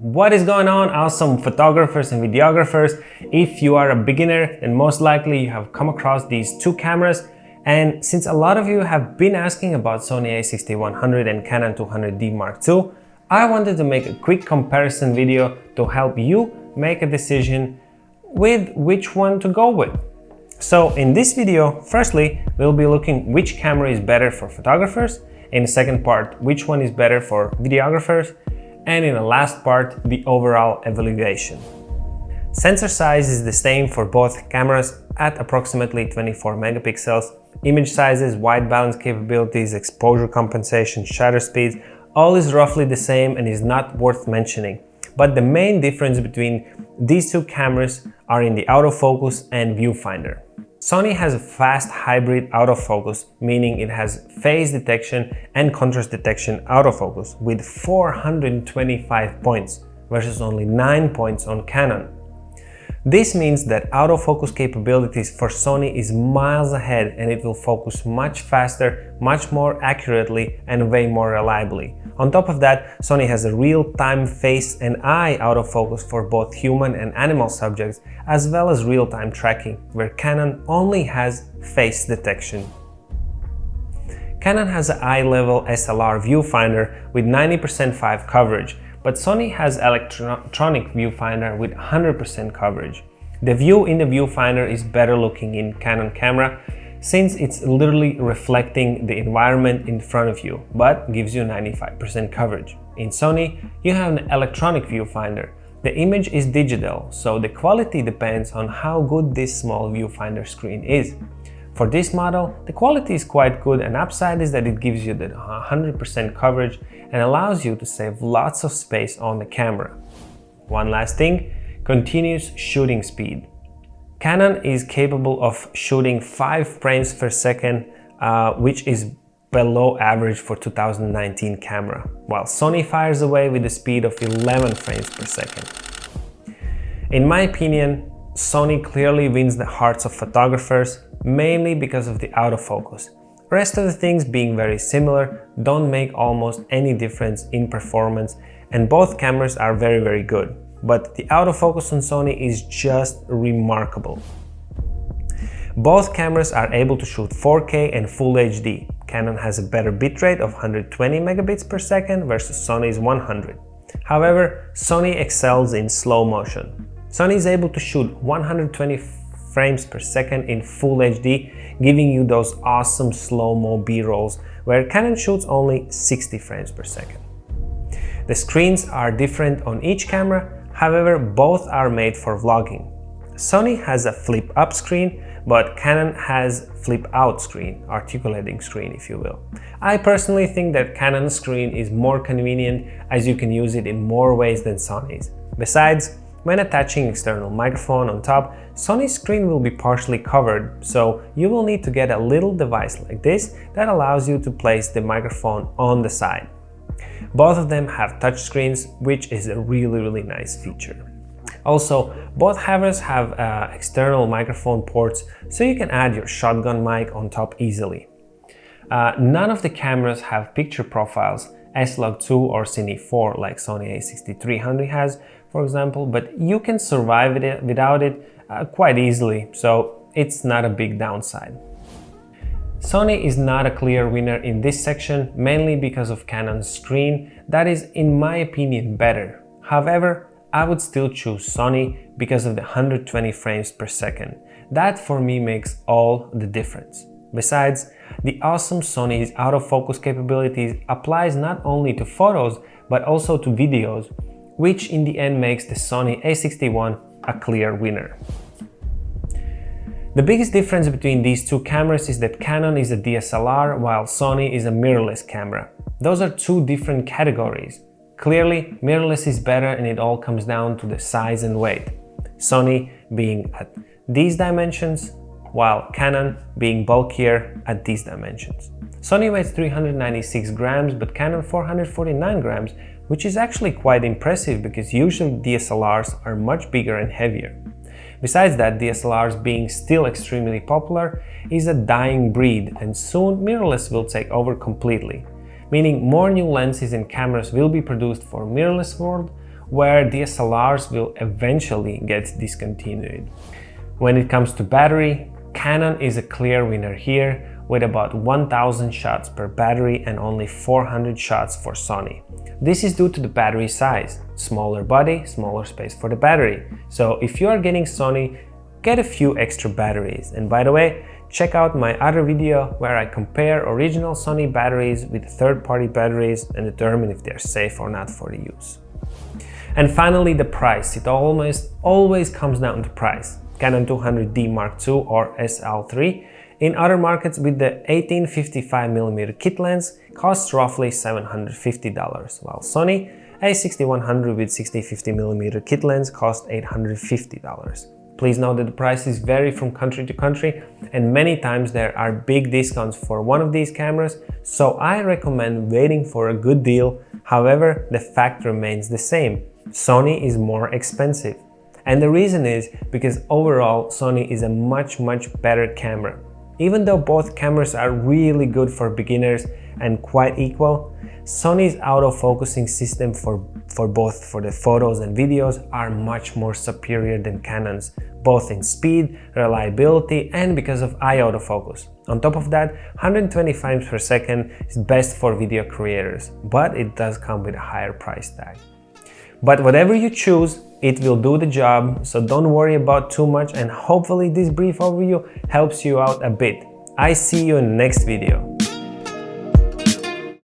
What is going on, awesome photographers and videographers? If you are a beginner, then most likely you have come across these two cameras. And since a lot of you have been asking about Sony A6100 and Canon 200D Mark II, I wanted to make a quick comparison video to help you make a decision with which one to go with. So in this video, firstly, we'll be looking which camera is better for photographers. In the second part, which one is better for videographers. And in the last part, the overall evaluation. Sensor size is the same for both cameras at approximately 24 megapixels. Image sizes, white balance capabilities, exposure compensation, shutter speeds, all is roughly the same and is not worth mentioning. But the main difference between these two cameras are in the autofocus and viewfinder. Sony has a fast hybrid autofocus, meaning it has phase detection and contrast detection autofocus with 425 points versus only 9 points on Canon. This means that autofocus capabilities for Sony is miles ahead and it will focus much faster, much more accurately and way more reliably. On top of that, Sony has a real-time face and eye autofocus for both human and animal subjects, as well as real-time tracking, where Canon only has face detection. Canon has an eye-level SLR viewfinder with 90% 5 coverage, but Sony has electronic viewfinder with 100% coverage. The view in the viewfinder is better looking in Canon camera since it's literally reflecting the environment in front of you, but gives you 95% coverage. In Sony, you have an electronic viewfinder. The image is digital, so the quality depends on how good this small viewfinder screen is. For this model, the quality is quite good, and upside is that it gives you the 100% coverage and allows you to save lots of space on the camera. One last thing, continuous shooting speed. Canon is capable of shooting 5 frames per second, which is below average for 2019 camera, while Sony fires away with a speed of 11 frames per second. In my opinion, Sony clearly wins the hearts of photographers, mainly because of the autofocus. The rest of the things being very similar don't make almost any difference in performance, and both cameras are very good. But the autofocus on Sony is just remarkable. Both cameras are able to shoot 4K and Full HD. Canon has a better bitrate of 120 megabits per second versus Sony's 100. However, Sony excels in slow motion. Sony is able to shoot 120 frames per second in Full HD, giving you those awesome slow-mo B-rolls, where Canon shoots only 60 frames per second. The screens are different on each camera, however, both are made for vlogging. Sony has a flip-up screen, but Canon has flip-out screen, articulating screen if you will. I personally think that Canon's screen is more convenient as you can use it in more ways than Sony's. Besides, when attaching external microphone on top, Sony's screen will be partially covered, so you will need to get a little device like this that allows you to place the microphone on the side. Both of them have touchscreens, which is a really nice feature. Also, both cameras have external microphone ports, so you can add your shotgun mic on top easily. None of the cameras have picture profiles, S-Log2 or Cine 4 like Sony A6300 has, for example, but you can survive without it quite easily, so it's not a big downside. Sony is not a clear winner in this section, mainly because of Canon's screen that is, in my opinion, better. However, I would still choose Sony because of the 120 frames per second. That for me makes all the difference. Besides, the awesome Sony's autofocus capabilities applies not only to photos but also to videos, which in the end makes the Sony A61 a clear winner. The biggest difference between these two cameras is that Canon is a DSLR while Sony is a mirrorless camera. Those are two different categories. Clearly, mirrorless is better and it all comes down to the size and weight. Sony being at these dimensions, while Canon being bulkier at these dimensions. Sony weighs 396 grams, but Canon 449 grams, which is actually quite impressive because usually DSLRs are much bigger and heavier. Besides that, DSLRs being still extremely popular is a dying breed, and soon mirrorless will take over completely, meaning more new lenses and cameras will be produced for mirrorless world, where DSLRs will eventually get discontinued. When it comes to battery, Canon is a clear winner here with about 1000 shots per battery and only 400 shots for Sony. This is due to the battery size. Smaller body, smaller space for the battery. So if you are getting Sony, get a few extra batteries. And by the way, check out my other video where I compare original Sony batteries with third-party batteries and determine if they're safe or not for the use. And finally, the price. It almost always comes down to price. Canon 200D Mark II or SL3 in other markets with the 18-55mm kit lens costs roughly $750, while Sony A6100 with 60-50mm kit lens costs $850. Please note that the prices vary from country to country and many times there are big discounts for one of these cameras, so I recommend waiting for a good deal. However, the fact remains the same. Sony is more expensive. And the reason is because overall Sony is a much better camera. Even though both cameras are really good for beginners and quite equal, Sony's autofocusing system for the photos and videos are much more superior than Canon's, both in speed, reliability, and because of eye autofocus. On top of that, 120 frames per second is best for video creators, but it does come with a higher price tag. But whatever you choose, it will do the job, so don't worry about too much, and hopefully this brief overview helps you out a bit. I see you in the next video.